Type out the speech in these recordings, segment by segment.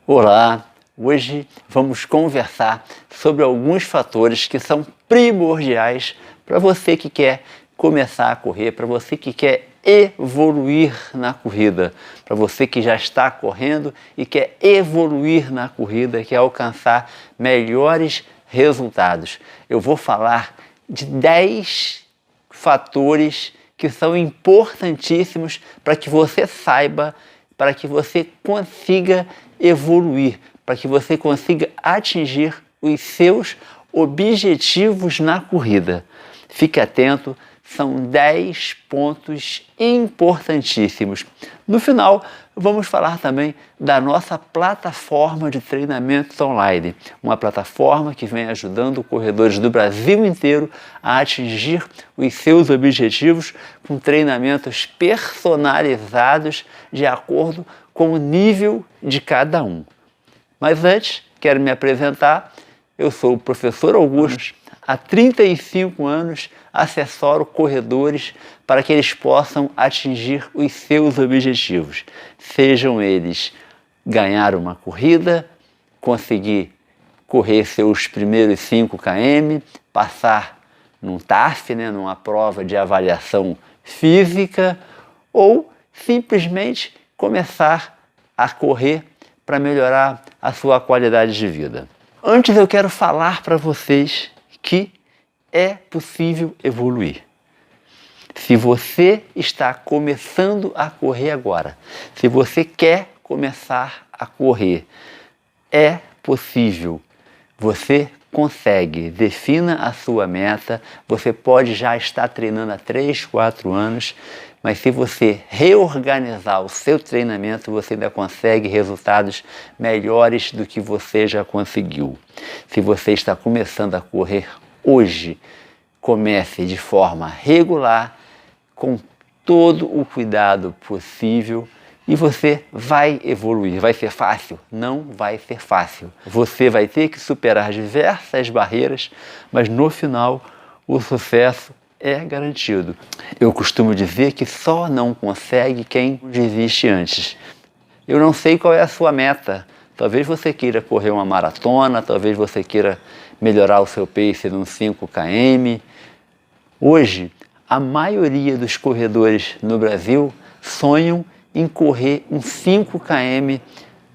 Olá! Hoje vamos conversar sobre alguns fatores que são primordiais para você que quer começar a correr, para você que quer evoluir na corrida, para você que já está correndo e quer evoluir na corrida, quer alcançar melhores resultados. Eu vou falar de 10 fatores que são importantíssimos para que você saiba, para que você consiga evoluir, para que você consiga atingir os seus objetivos na corrida. Fique atento, são 10 pontos importantíssimos. No final, vamos falar também da nossa plataforma de treinamentos online, uma plataforma que vem ajudando corredores do Brasil inteiro a atingir os seus objetivos com treinamentos personalizados de acordo com o nível de cada um. Mas antes, quero me apresentar. Eu sou o professor Augusto. Há 35 anos assessoro corredores para que eles possam atingir os seus objetivos. Sejam eles ganhar uma corrida, conseguir correr seus primeiros 5 km, passar num TAF, numa prova de avaliação física, ou simplesmente começar a correr para melhorar a sua qualidade de vida. Antes eu quero falar para vocês que é possível evoluir. Se você está começando a correr agora, se você quer começar a correr, é possível. Você consegue, defina a sua meta. Você pode já estar treinando há 3, 4 anos, mas se você reorganizar o seu treinamento, você ainda consegue resultados melhores do que você já conseguiu. Se você está começando a correr hoje, comece de forma regular, com todo o cuidado possível, e você vai evoluir. Vai ser fácil? Não vai ser fácil. Você vai ter que superar diversas barreiras, mas no final o sucesso é garantido. Eu costumo dizer que só não consegue quem desiste antes. Eu não sei qual é a sua meta. Talvez você queira correr uma maratona, talvez você queira melhorar o seu pace num 5 km. Hoje, a maioria dos corredores no Brasil sonham em correr um 5 km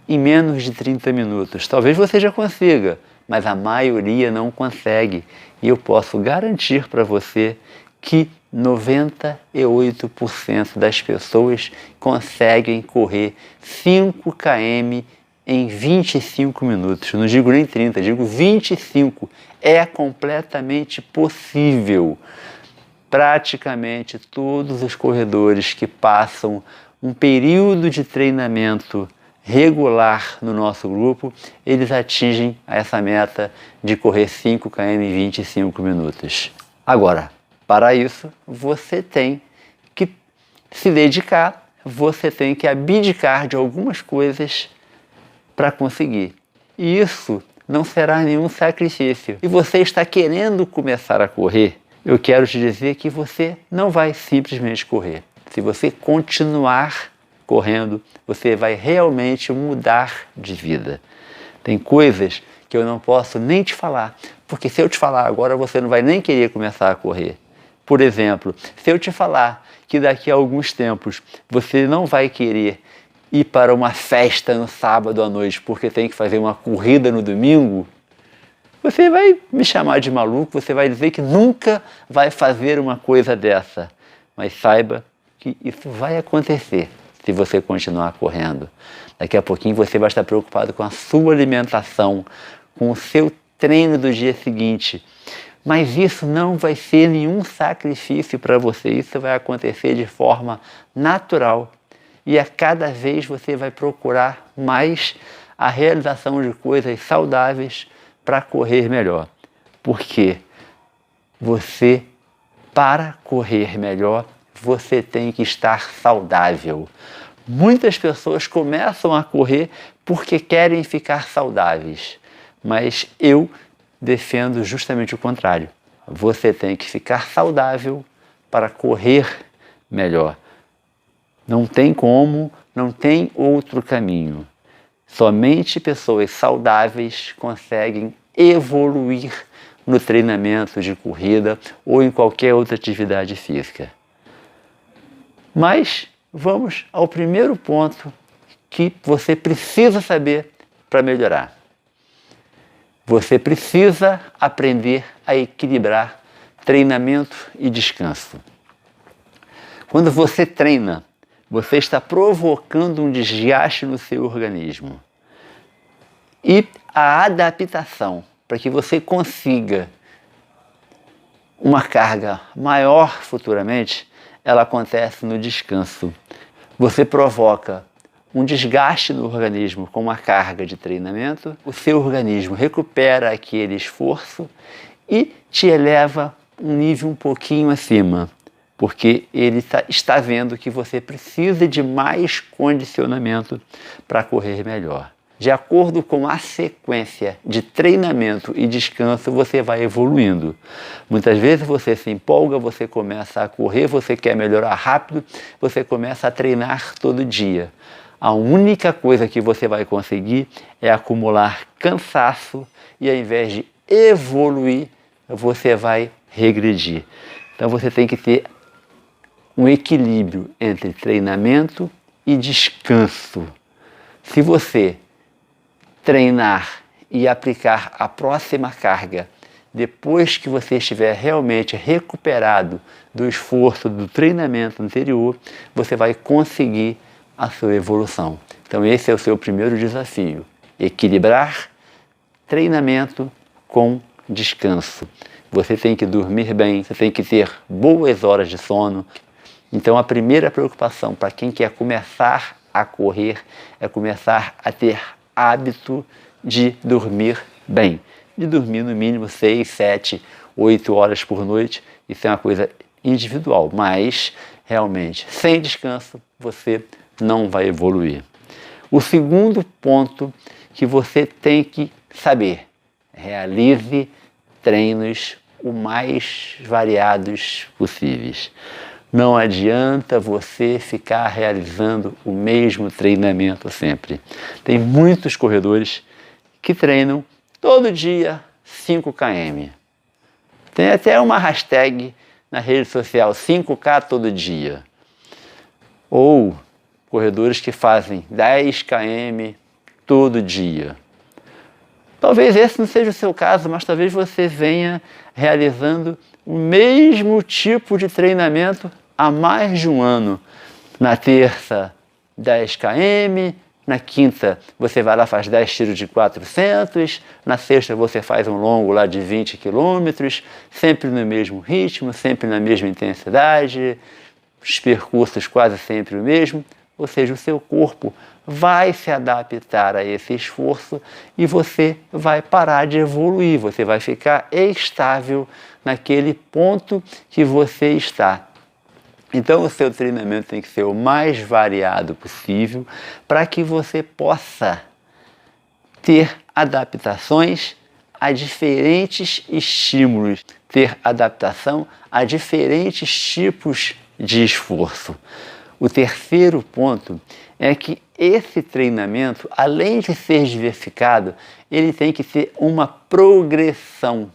em menos de 30 minutos. Talvez você já consiga, mas a maioria não consegue. E eu posso garantir para você que 98% das pessoas conseguem correr 5 km em 25 minutos. Não digo nem 30, digo 25. É completamente possível. Praticamente todos os corredores que passam um período de treinamento regular no nosso grupo, eles atingem essa meta de correr 5 km em 25 minutos. Agora, para isso, você tem que se dedicar, você tem que abdicar de algumas coisas para conseguir. E isso não será nenhum sacrifício. E você está querendo começar a correr, eu quero te dizer que você não vai simplesmente correr. Se você continuar correndo, você vai realmente mudar de vida. Tem coisas que eu não posso nem te falar, porque se eu te falar agora, você não vai nem querer começar a correr. Por exemplo, se eu te falar que daqui a alguns tempos você não vai querer ir para uma festa no sábado à noite porque tem que fazer uma corrida no domingo, você vai me chamar de maluco, você vai dizer que nunca vai fazer uma coisa dessa. Mas saiba que isso vai acontecer se você continuar correndo. Daqui a pouquinho você vai estar preocupado com a sua alimentação, com o seu treino do dia seguinte. Mas isso não vai ser nenhum sacrifício para você, isso vai acontecer de forma natural. E a cada vez você vai procurar mais a realização de coisas saudáveis para correr melhor. Porque você, para correr melhor, você tem que estar saudável. Muitas pessoas começam a correr porque querem ficar saudáveis, mas eu defendo justamente o contrário. Você tem que ficar saudável para correr melhor. Não tem como, não tem outro caminho. Somente pessoas saudáveis conseguem evoluir no treinamento de corrida ou em qualquer outra atividade física. Mas vamos ao primeiro ponto que você precisa saber para melhorar. Você precisa aprender a equilibrar treinamento e descanso. Quando você treina, você está provocando um desgaste no seu organismo. E a adaptação para que você consiga uma carga maior futuramente, ela acontece no descanso. Você provoca um desgaste no organismo com uma carga de treinamento, o seu organismo recupera aquele esforço e te eleva um nível um pouquinho acima, porque ele está vendo que você precisa de mais condicionamento para correr melhor. De acordo com a sequência de treinamento e descanso, você vai evoluindo. Muitas vezes você se empolga, você começa a correr, você quer melhorar rápido, você começa a treinar todo dia. A única coisa que você vai conseguir é acumular cansaço e, ao invés de evoluir, você vai regredir. Então você tem que ter um equilíbrio entre treinamento e descanso. Se você treinar e aplicar a próxima carga depois que você estiver realmente recuperado do esforço do treinamento anterior, você vai conseguir a sua evolução. Então esse é o seu primeiro desafio: equilibrar treinamento com descanso. Você tem que dormir bem, você tem que ter boas horas de sono. Então a primeira preocupação para quem quer começar a correr é começar a ter hábito de dormir bem, de dormir no mínimo 6, 7, 8 horas por noite. Isso é uma coisa individual, mas realmente sem descanso você não vai evoluir. O segundo ponto que você tem que saber: realize treinos o mais variados possíveis. Não adianta você ficar realizando o mesmo treinamento sempre. Tem muitos corredores que treinam todo dia 5 km. Tem até uma hashtag na rede social, 5K todo dia. Ou corredores que fazem 10 km todo dia. Talvez esse não seja o seu caso, mas talvez você venha realizando o mesmo tipo de treinamento há mais de um ano. Na terça, 10 km, na quinta você vai lá, faz 10 tiros de 400, na sexta você faz um longo lá de 20 km, sempre no mesmo ritmo, sempre na mesma intensidade, os percursos quase sempre o mesmo. Ou seja, o seu corpo vai se adaptar a esse esforço e você vai parar de evoluir, você vai ficar estável naquele ponto que você está. Então o seu treinamento tem que ser o mais variado possível para que você possa ter adaptações a diferentes estímulos, ter adaptação a diferentes tipos de esforço. O terceiro ponto é que esse treinamento, além de ser diversificado, ele tem que ser uma progressão.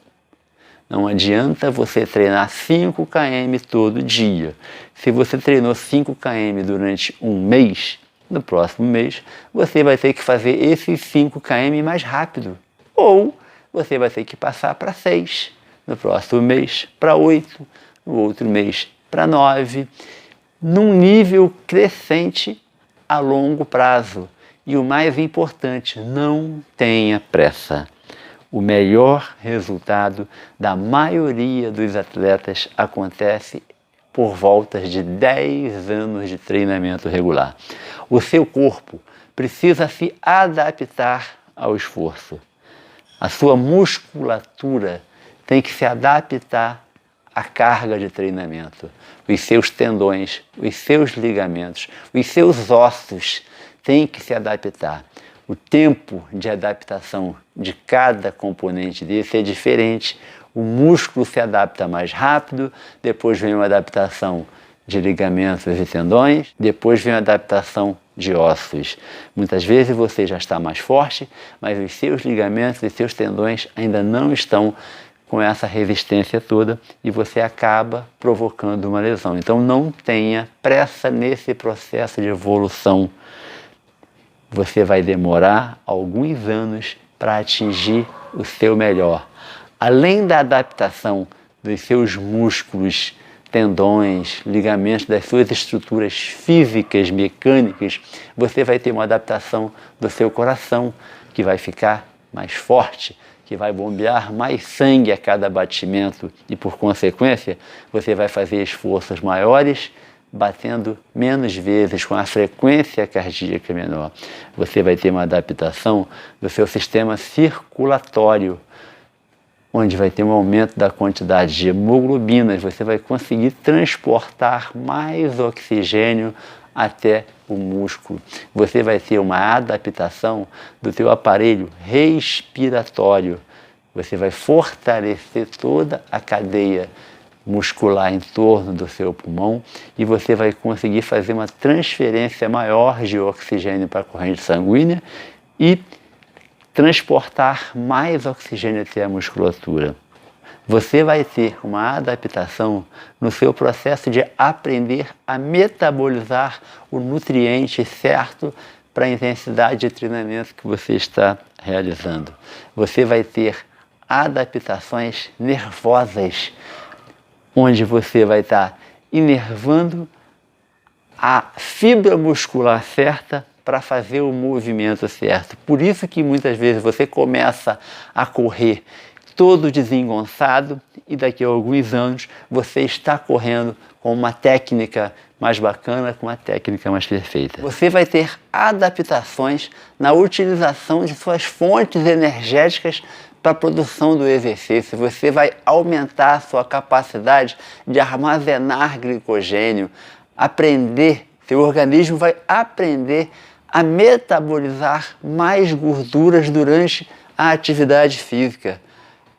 Não adianta você treinar 5 km todo dia. Se você treinou 5 km durante um mês, no próximo mês você vai ter que fazer esses 5 km mais rápido. Ou você vai ter que passar para 6, no próximo mês para 8, no outro mês para 9, num nível crescente a longo prazo. E o mais importante, não tenha pressa. O melhor resultado da maioria dos atletas acontece por volta de 10 anos de treinamento regular. O seu corpo precisa se adaptar ao esforço. A sua musculatura tem que se adaptar à carga de treinamento. Os seus tendões, os seus ligamentos, os seus ossos têm que se adaptar. O tempo de adaptação de cada componente desse é diferente. O músculo se adapta mais rápido, depois vem uma adaptação de ligamentos e tendões, depois vem a adaptação de ossos. Muitas vezes você já está mais forte, mas os seus ligamentos e seus tendões ainda não estão com essa resistência toda e você acaba provocando uma lesão. Então não tenha pressa nesse processo de evolução. Você vai demorar alguns anos para atingir o seu melhor. Além da adaptação dos seus músculos, tendões, ligamentos, das suas estruturas físicas, mecânicas, você vai ter uma adaptação do seu coração, que vai ficar mais forte, que vai bombear mais sangue a cada batimento e, por consequência, você vai fazer esforços maiores, batendo menos vezes, com a frequência cardíaca menor. Você vai ter uma adaptação do seu sistema circulatório, onde vai ter um aumento da quantidade de hemoglobinas, você vai conseguir transportar mais oxigênio até o músculo. Você vai ter uma adaptação do teu aparelho respiratório. Você vai fortalecer toda a cadeia muscular em torno do seu pulmão e você vai conseguir fazer uma transferência maior de oxigênio para a corrente sanguínea e transportar mais oxigênio até a musculatura. Você vai ter uma adaptação no seu processo de aprender a metabolizar o nutriente certo para a intensidade de treinamento que você está realizando. Você vai ter adaptações nervosas, onde você vai estar inervando a fibra muscular certa para fazer o movimento certo. Por isso que muitas vezes você começa a correr todo desengonçado e daqui a alguns anos você está correndo com uma técnica mais bacana, com uma técnica mais perfeita. Você vai ter adaptações na utilização de suas fontes energéticas para a produção do exercício. Você vai aumentar a sua capacidade de armazenar glicogênio, seu organismo vai aprender a metabolizar mais gorduras durante a atividade física.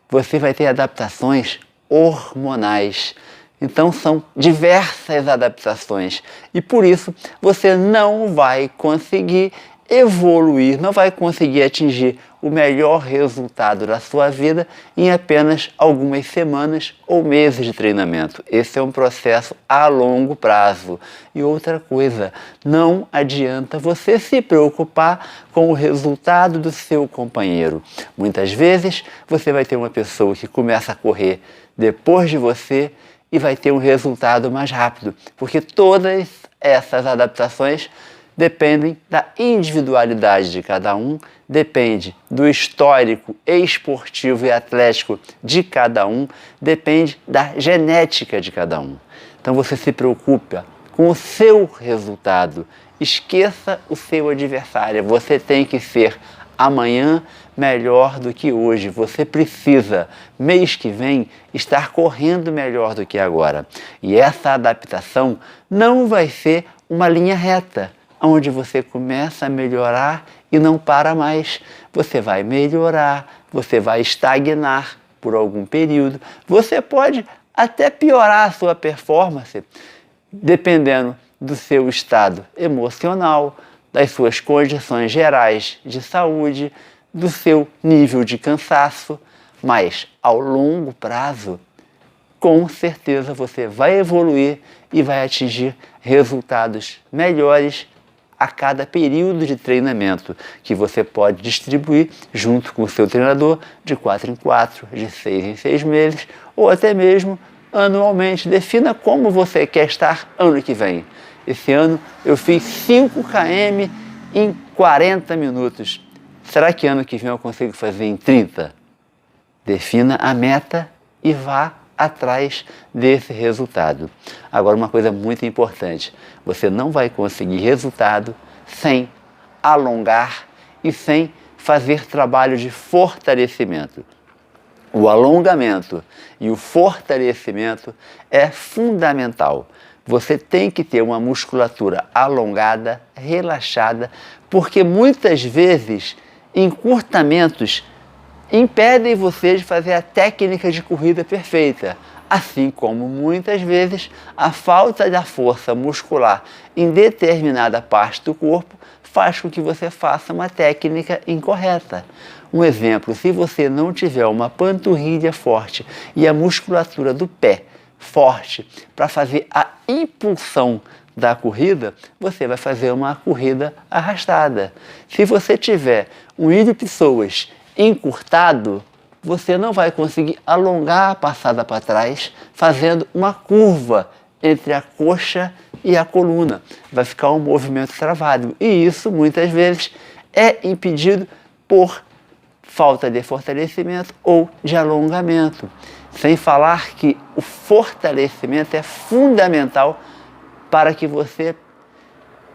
Você vai ter adaptações hormonais. Então são diversas adaptações e por isso você não vai conseguir evoluir, não vai conseguir atingir o melhor resultado da sua vida em apenas algumas semanas ou meses de treinamento. Esse é um processo a longo prazo. E outra coisa, não adianta você se preocupar com o resultado do seu companheiro. Muitas vezes você vai ter uma pessoa que começa a correr depois de você e vai ter um resultado mais rápido, porque todas essas adaptações dependem da individualidade de cada um, depende do histórico esportivo e atlético de cada um, depende da genética de cada um. Então você se preocupa com o seu resultado, esqueça o seu adversário, você tem que ser amanhã melhor do que hoje, você precisa, mês que vem, estar correndo melhor do que agora. E essa adaptação não vai ser uma linha reta, onde você começa a melhorar e não para mais. Você vai melhorar, você vai estagnar por algum período, você pode até piorar a sua performance, dependendo do seu estado emocional, das suas condições gerais de saúde, do seu nível de cansaço, mas ao longo prazo, com certeza você vai evoluir e vai atingir resultados melhores a cada período de treinamento que você pode distribuir junto com o seu treinador de 4 em 4, de 6 em 6 meses ou até mesmo anualmente. Defina como você quer estar ano que vem. Esse ano eu fiz 5 km em 40 minutos. Será que ano que vem eu consigo fazer em 30? Defina a meta e vá atrás desse resultado. Agora, uma coisa muito importante, você não vai conseguir resultado sem alongar e sem fazer trabalho de fortalecimento. O alongamento e o fortalecimento é fundamental. Você tem que ter uma musculatura alongada, relaxada, porque muitas vezes encurtamentos impedem você de fazer a técnica de corrida perfeita. Assim como muitas vezes a falta da força muscular em determinada parte do corpo faz com que você faça uma técnica incorreta. Um exemplo, se você não tiver uma panturrilha forte e a musculatura do pé forte para fazer a impulsão da corrida, você vai fazer uma corrida arrastada. Se você tiver um ilho-psoas encurtado, você não vai conseguir alongar a passada para trás, fazendo uma curva entre a coxa e a coluna. Vai ficar um movimento travado. E isso, muitas vezes, é impedido por falta de fortalecimento ou de alongamento. Sem falar que o fortalecimento é fundamental para que você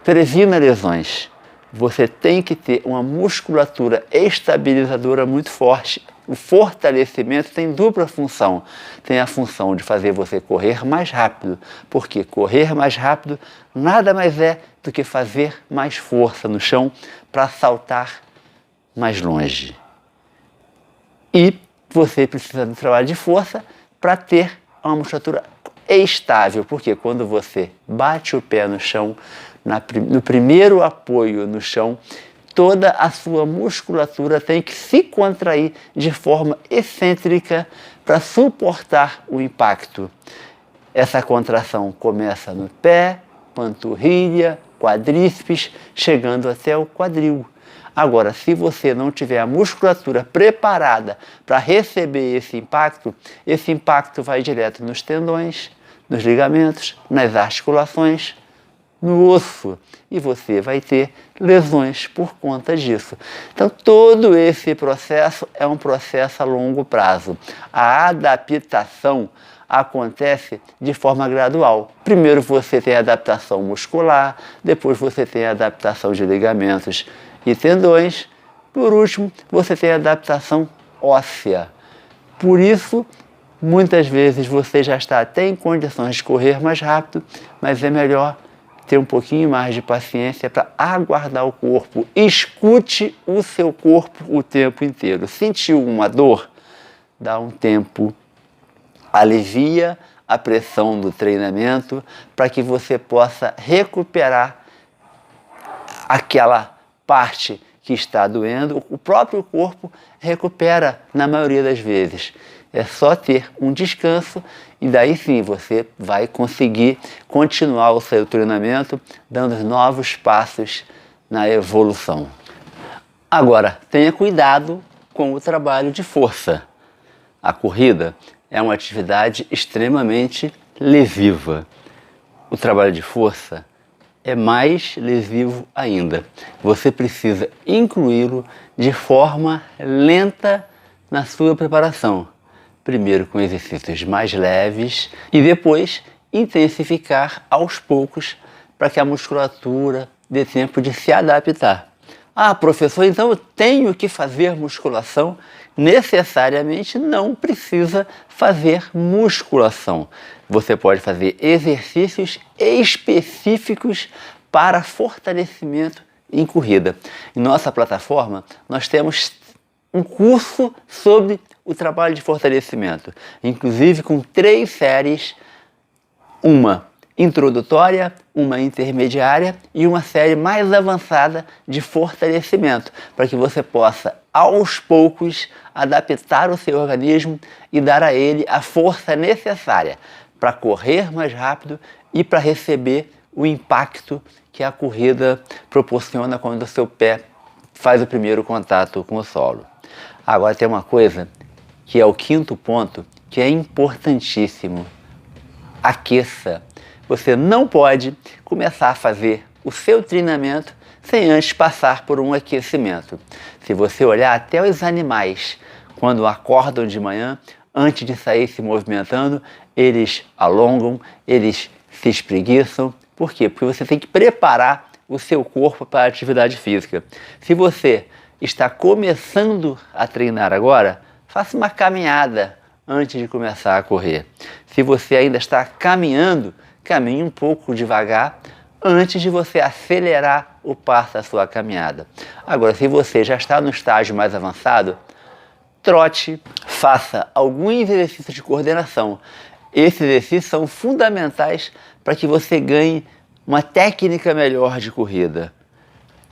previna lesões. Você tem que ter uma musculatura estabilizadora muito forte. O fortalecimento tem dupla função. Tem a função de fazer você correr mais rápido, porque correr mais rápido nada mais é do que fazer mais força no chão para saltar mais longe. E você precisa do trabalho de força para ter uma musculatura estável, porque quando você bate o pé no chão, no primeiro apoio no chão, toda a sua musculatura tem que se contrair de forma excêntrica para suportar o impacto. Essa contração começa no pé, panturrilha, quadríceps, chegando até o quadril. Agora, se você não tiver a musculatura preparada para receber esse impacto vai direto nos tendões, nos ligamentos, nas articulações, no osso, e você vai ter lesões por conta disso. Então, todo esse processo é um processo a longo prazo. A adaptação acontece de forma gradual. Primeiro você tem a adaptação muscular, depois você tem a adaptação de ligamentos e tendões, por último, você tem a adaptação óssea. Por isso, muitas vezes você já está até em condições de correr mais rápido, mas é melhor ter um pouquinho mais de paciência para aguardar o corpo. Escute o seu corpo o tempo inteiro. Sentiu uma dor? Dá um tempo, alivia a pressão do treinamento para que você possa recuperar aquela parte que está doendo. O próprio corpo recupera na maioria das vezes. É só ter um descanso e daí sim você vai conseguir continuar o seu treinamento dando novos passos na evolução. Agora, tenha cuidado com o trabalho de força. A corrida é uma atividade extremamente lesiva. O trabalho de força é mais lesivo ainda. Você precisa incluí-lo de forma lenta na sua preparação. Primeiro com exercícios mais leves e depois intensificar aos poucos para que a musculatura dê tempo de se adaptar. Ah, professor, então eu tenho que fazer musculação? Necessariamente não precisa fazer musculação. Você pode fazer exercícios específicos para fortalecimento em corrida. Em nossa plataforma, nós temos um curso sobre o trabalho de fortalecimento, inclusive com 3 séries, uma introdutória, uma intermediária e uma série mais avançada de fortalecimento, para que você possa, aos poucos, adaptar o seu organismo e dar a ele a força necessária para correr mais rápido e para receber o impacto que a corrida proporciona quando o seu pé faz o primeiro contato com o solo. Agora tem uma coisa que é o 5º ponto, que é importantíssimo. Aqueça. Você não pode começar a fazer o seu treinamento sem antes passar por um aquecimento. Se você olhar até os animais, quando acordam de manhã, antes de sair se movimentando, eles alongam, eles se espreguiçam. Por quê? Porque você tem que preparar o seu corpo para a atividade física. Se você está começando a treinar agora, faça uma caminhada antes de começar a correr. Se você ainda está caminhando, caminhe um pouco devagar antes de você acelerar o passo da sua caminhada. Agora, se você já está no estágio mais avançado, trote, faça alguns exercícios de coordenação. Esses exercícios são fundamentais para que você ganhe uma técnica melhor de corrida.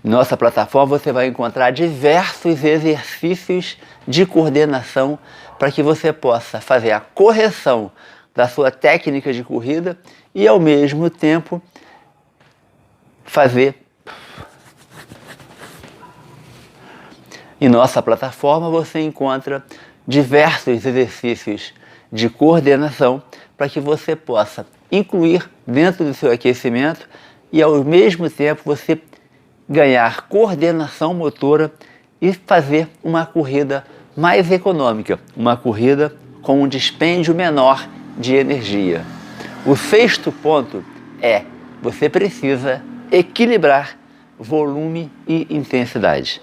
Em nossa plataforma você vai encontrar diversos exercícios de coordenação para que você possa fazer a correção da sua técnica de corrida e, ao mesmo tempo, fazer. Em nossa plataforma você encontra diversos exercícios de coordenação para que você possa incluir dentro do seu aquecimento e, ao mesmo tempo, você ganhar coordenação motora e fazer uma corrida mais econômica, uma corrida com um dispêndio menor de energia. O sexto ponto é: você precisa equilibrar volume e intensidade.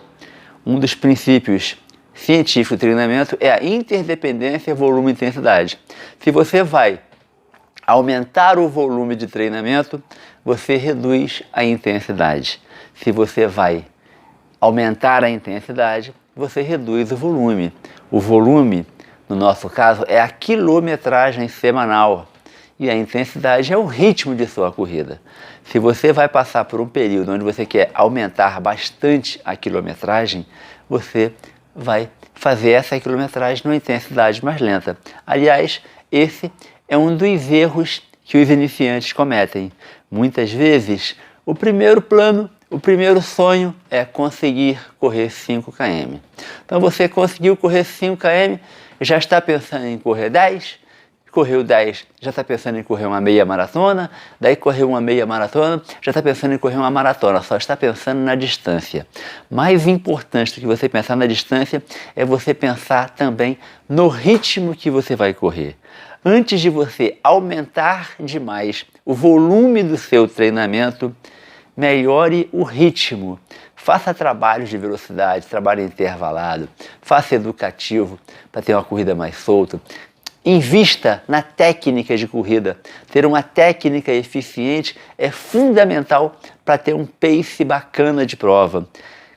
Um dos princípios científicos do treinamento é a interdependência volume-intensidade. Se você vai aumentar o volume de treinamento, você reduz a intensidade. Se você vai aumentar a intensidade, você reduz o volume. O volume, no nosso caso, é a quilometragem semanal e a intensidade é o ritmo de sua corrida. Se você vai passar por um período onde você quer aumentar bastante a quilometragem, você vai fazer essa quilometragem numa intensidade mais lenta. Aliás, esse é um dos erros que os iniciantes cometem. Muitas vezes, o primeiro plano, o primeiro sonho é conseguir correr 5 km. Então você conseguiu correr 5 km, já está pensando em correr 10? Correu 10, já está pensando em correr uma meia maratona, daí correu uma meia maratona, já está pensando em correr uma maratona, só está pensando na distância. Mais importante do que você pensar na distância é você pensar também no ritmo que você vai correr. Antes de você aumentar demais o volume do seu treinamento, melhore o ritmo. Faça trabalhos de velocidade, trabalho intervalado, faça educativo para ter uma corrida mais solta. Invista na técnica de corrida. Ter uma técnica eficiente é fundamental para ter um pace bacana de prova.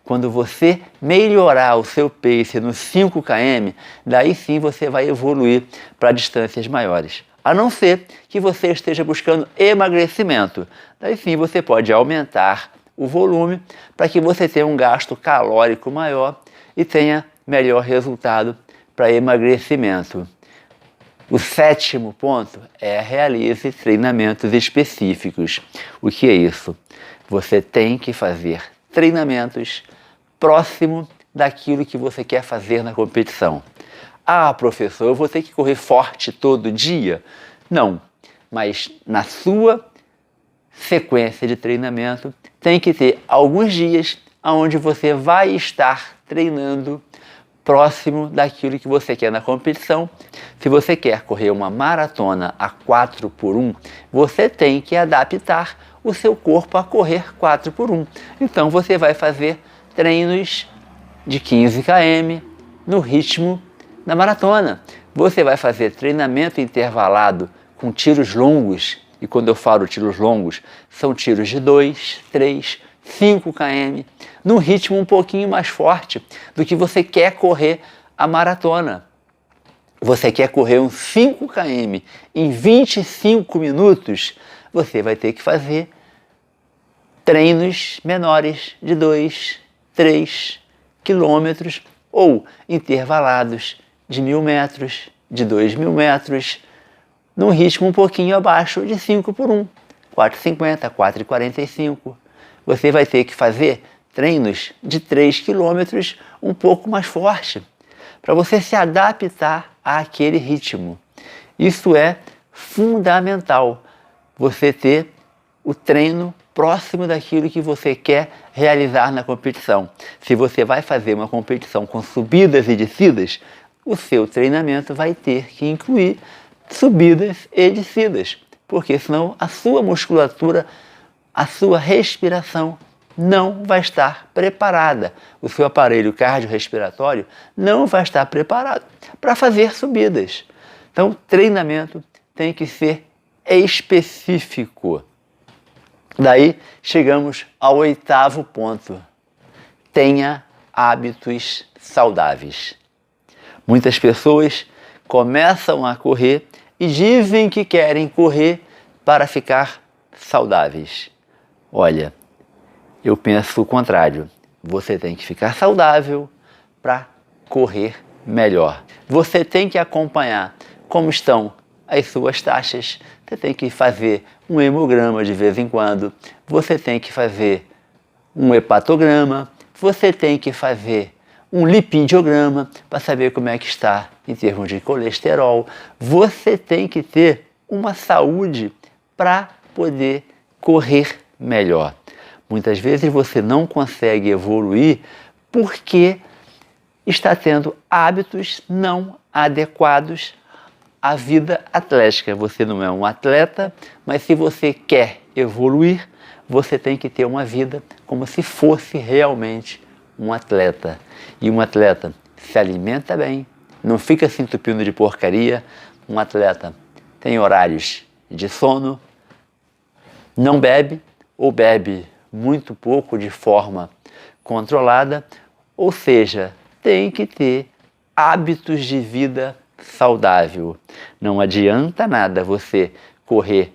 Quando você melhorar o seu pace nos 5 km, daí sim você vai evoluir para distâncias maiores. A não ser que você esteja buscando emagrecimento. Daí sim você pode aumentar o volume para que você tenha um gasto calórico maior e tenha melhor resultado para emagrecimento. O sétimo ponto é: realize treinamentos específicos. O que é isso? Você tem que fazer treinamentos próximo daquilo que você quer fazer na competição. Ah, professor, eu vou ter que correr forte todo dia? Não, mas na sua sequência de treinamento tem que ter alguns dias onde você vai estar treinando próximo daquilo que você quer na competição. Se você quer correr uma maratona a 4x1, você tem que adaptar o seu corpo a correr 4x1. Então você vai fazer treinos de 15 km no ritmo da maratona. Você vai fazer treinamento intervalado com tiros longos, e quando eu falo tiros longos, são tiros de 2, 3, 5 km, num ritmo um pouquinho mais forte do que você quer correr a maratona. Você quer correr uns 5 km em 25 minutos, você vai ter que fazer treinos menores de 2, 3 quilômetros ou intervalados de 1.000 metros, de 2.000 metros, num ritmo um pouquinho abaixo de 5x1, 4,50, 4,45. Você vai ter que fazer treinos de 3 quilômetros um pouco mais forte, para você se adaptar àquele ritmo. Isso é fundamental, você ter o treino próximo daquilo que você quer realizar na competição. Se você vai fazer uma competição com subidas e descidas, o seu treinamento vai ter que incluir subidas e descidas, porque senão a sua musculatura, a sua respiração não vai estar preparada. O seu aparelho cardiorrespiratório não vai estar preparado para fazer subidas. Então, o treinamento tem que ser específico. Daí, chegamos ao 8º ponto. Tenha hábitos saudáveis. Muitas pessoas começam a correr e dizem que querem correr para ficar saudáveis. Olha, eu penso o contrário. Você tem que ficar saudável para correr melhor. Você tem que acompanhar como estão as suas taxas. Você tem que fazer um hemograma de vez em quando. Você tem que fazer um hepatograma. Você tem que fazer um lipidiograma para saber como é que está em termos de colesterol. Você tem que ter uma saúde para poder correr melhor. Muitas vezes você não consegue evoluir porque está tendo hábitos não adequados à vida atlética. Você não é um atleta, mas se você quer evoluir, você tem que ter uma vida como se fosse realmente um atleta. E um atleta se alimenta bem, não fica se entupindo de porcaria. Um atleta tem horários de sono, não bebe ou bebe muito pouco de forma controlada, ou seja, tem que ter hábitos de vida saudável. Não adianta nada você correr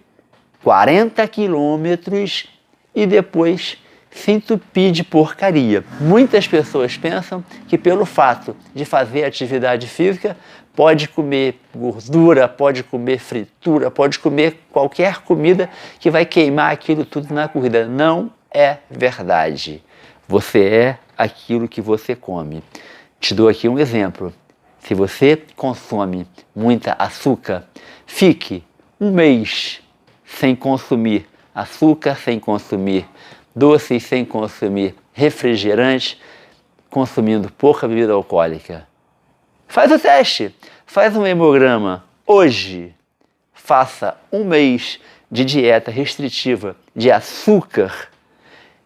40 quilômetros e depois se entupir de porcaria. Muitas pessoas pensam que pelo fato de fazer atividade física pode comer gordura, pode comer fritura, pode comer qualquer comida que vai queimar aquilo tudo na corrida. Não é verdade. Você é aquilo que você come. Te dou aqui um exemplo. Se você consome muita açúcar, fique um mês sem consumir açúcar, sem consumir doces, sem consumir refrigerante, consumindo pouca bebida alcoólica. Faz o teste, faz um hemograma hoje, faça um mês de dieta restritiva de açúcar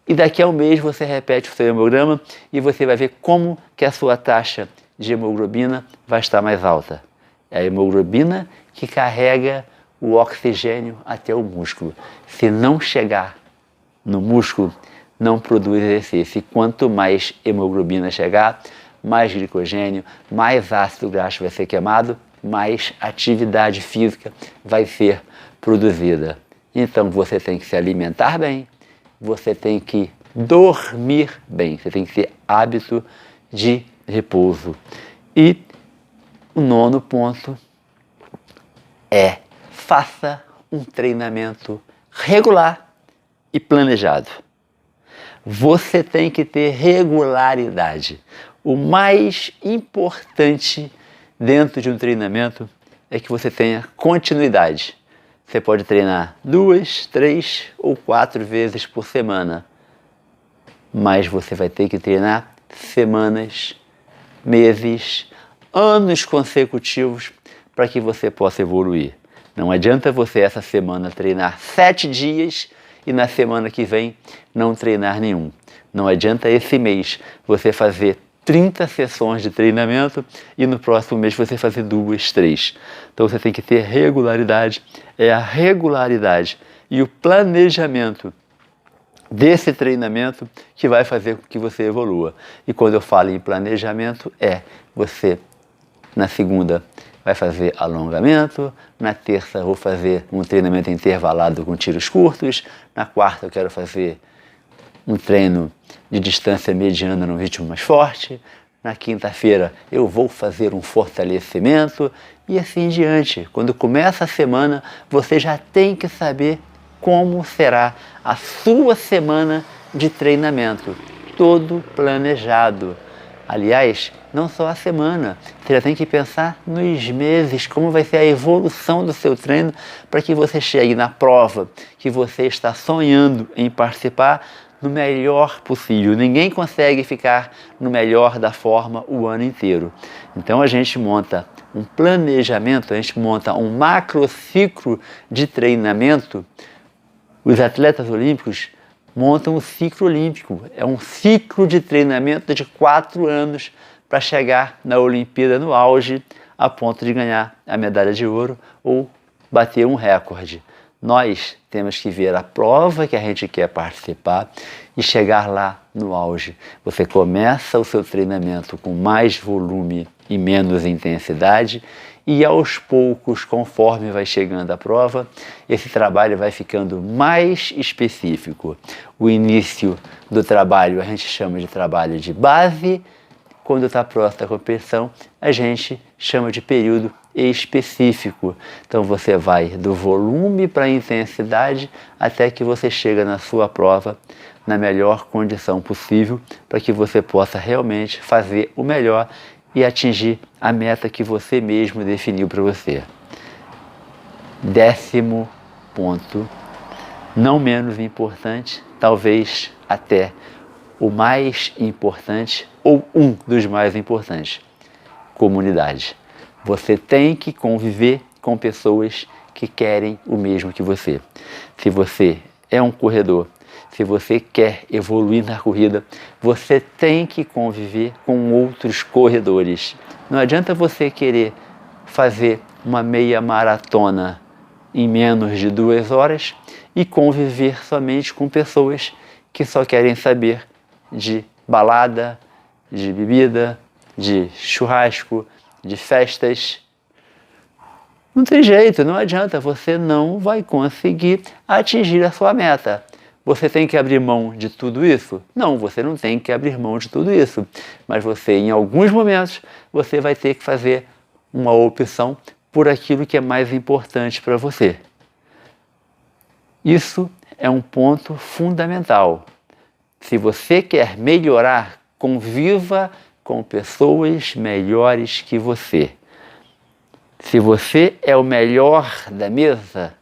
e daqui a um mês você repete o seu hemograma e você vai ver como que a sua taxa de hemoglobina vai estar mais alta. É a hemoglobina que carrega o oxigênio até o músculo. Se não chegar no músculo, não produz exercício. E quanto mais hemoglobina chegar, mais glicogênio, mais ácido graxo vai ser queimado, mais atividade física vai ser produzida. Então você tem que se alimentar bem, você tem que dormir bem, você tem que ter hábito de repouso. E o 9º ponto é: faça um treinamento regular e planejado. Você tem que ter regularidade. O mais importante dentro de um treinamento é que você tenha continuidade. Você pode treinar 2, 3 ou 4 vezes por semana, mas você vai ter que treinar semanas, meses, anos consecutivos para que você possa evoluir. Não adianta você essa semana treinar 7 dias e na semana que vem não treinar nenhum. Não adianta esse mês você fazer 30 sessões de treinamento e no próximo mês você fazer 2, 3. Então você tem que ter regularidade. É a regularidade e o planejamento desse treinamento que vai fazer com que você evolua. E quando eu falo em planejamento, você na segunda vai fazer alongamento, na terça vou fazer um treinamento intervalado com tiros curtos, na quarta eu quero fazer um treino de distância mediana no ritmo mais forte, na quinta-feira eu vou fazer um fortalecimento e assim em diante. Quando começa a semana, você já tem que saber como será a sua semana de treinamento, todo planejado. Aliás, não só a semana, você já tem que pensar nos meses, como vai ser a evolução do seu treino para que você chegue na prova que você está sonhando em participar no melhor possível. Ninguém consegue ficar no melhor da forma o ano inteiro. Então a gente monta um planejamento, a gente monta um macrociclo de treinamento. Os atletas olímpicos montam um ciclo olímpico. É um ciclo de treinamento de 4 anos para chegar na Olimpíada no auge, a ponto de ganhar a medalha de ouro ou bater um recorde. Nós temos que ver a prova que a gente quer participar e chegar lá no auge. Você começa o seu treinamento com mais volume e menos intensidade e aos poucos, conforme vai chegando a prova, esse trabalho vai ficando mais específico. O início do trabalho a gente chama de trabalho de base, quando está próximo da competição, a gente chama de período específico. Então você vai do volume para a intensidade até que você chega na sua prova na melhor condição possível para que você possa realmente fazer o melhor e atingir a meta que você mesmo definiu para você. 10º ponto, não menos importante, talvez até o mais importante ou um dos mais importantes: comunidade. Você tem que conviver com pessoas que querem o mesmo que você. Se você é um corredor, se você quer evoluir na corrida, você tem que conviver com outros corredores. Não adianta você querer fazer uma meia maratona em menos de 2 horas e conviver somente com pessoas que só querem saber de balada, de bebida, de churrasco, de festas. Não tem jeito, não adianta, você não vai conseguir atingir a sua meta. Você tem que abrir mão de tudo isso? Não, você não tem que abrir mão de tudo isso. Mas você, em alguns momentos, você vai ter que fazer uma opção por aquilo que é mais importante para você. Isso é um ponto fundamental. Se você quer melhorar, conviva com pessoas melhores que você. Se você é o melhor da mesa,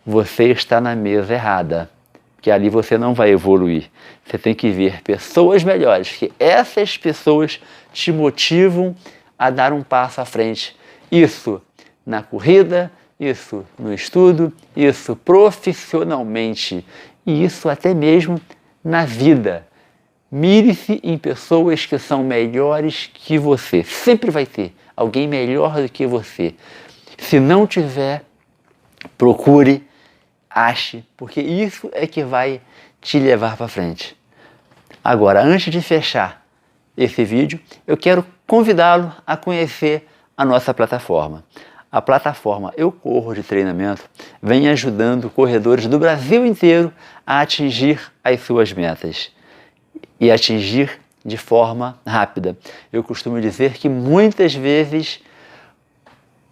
você está na mesa errada, porque ali você não vai evoluir. Você tem que ver pessoas melhores, que essas pessoas te motivam a dar um passo à frente. Isso na corrida, isso no estudo, isso profissionalmente e isso até mesmo na vida. Mire-se em pessoas que são melhores que você. Sempre vai ter alguém melhor do que você. Se não tiver, procure, ache, porque isso é que vai te levar para frente. Agora, antes de fechar esse vídeo, eu quero convidá-lo a conhecer a nossa plataforma. A plataforma Eu Corro de Treinamento vem ajudando corredores do Brasil inteiro a atingir as suas metas e atingir de forma rápida. Eu costumo dizer que muitas vezes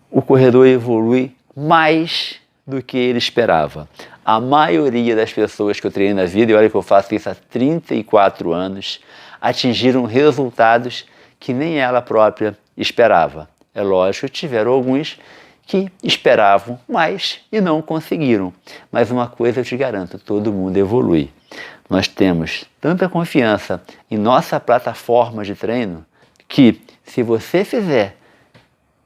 o corredor evolui mais do que ele esperava. A maioria das pessoas que eu treinei na vida, e olha que eu faço isso há 34 anos, atingiram resultados que nem ela própria esperava. É lógico que tiveram alguns que esperavam mais e não conseguiram. Mas uma coisa eu te garanto, todo mundo evolui. Nós temos tanta confiança em nossa plataforma de treino que, se você fizer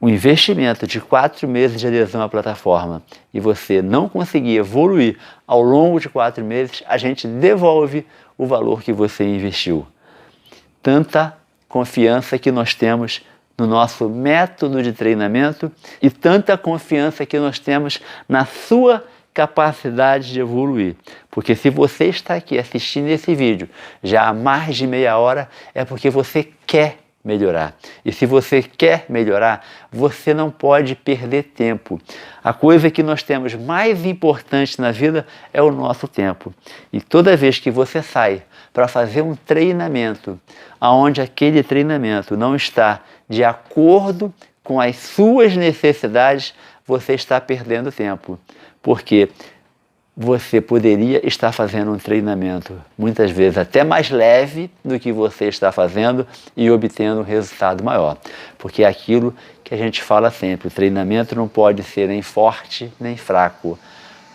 um investimento de 4 meses de adesão à plataforma e você não conseguir evoluir ao longo de 4 meses, a gente devolve o valor que você investiu. Tanta confiança que nós temos no nosso método de treinamento e tanta confiança que nós temos na sua capacidade de evoluir. Porque se você está aqui assistindo esse vídeo já há mais de meia hora, é porque você quer melhorar. E se você quer melhorar, você não pode perder tempo. A coisa que nós temos mais importante na vida é o nosso tempo. E toda vez que você sai para fazer um treinamento, aonde aquele treinamento não está de acordo com as suas necessidades, você está perdendo tempo. Porque você poderia estar fazendo um treinamento, muitas vezes até mais leve do que você está fazendo e obtendo um resultado maior. Porque é aquilo que a gente fala sempre, o treinamento não pode ser nem forte nem fraco.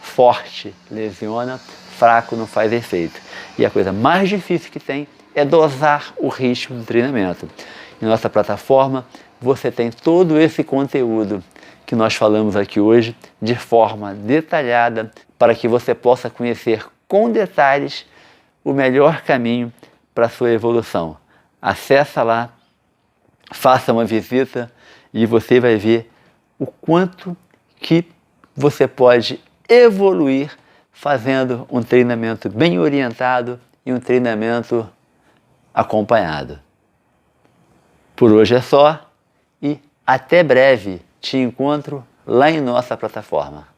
Forte lesiona, fraco não faz efeito. E a coisa mais difícil que tem é dosar o ritmo do treinamento. Em nossa plataforma, você tem todo esse conteúdo que nós falamos aqui hoje de forma detalhada para que você possa conhecer com detalhes o melhor caminho para a sua evolução. Acesse lá, faça uma visita e você vai ver o quanto que você pode evoluir fazendo um treinamento bem orientado e um treinamento acompanhado. Por hoje é só e até breve! te encontro lá em nossa plataforma.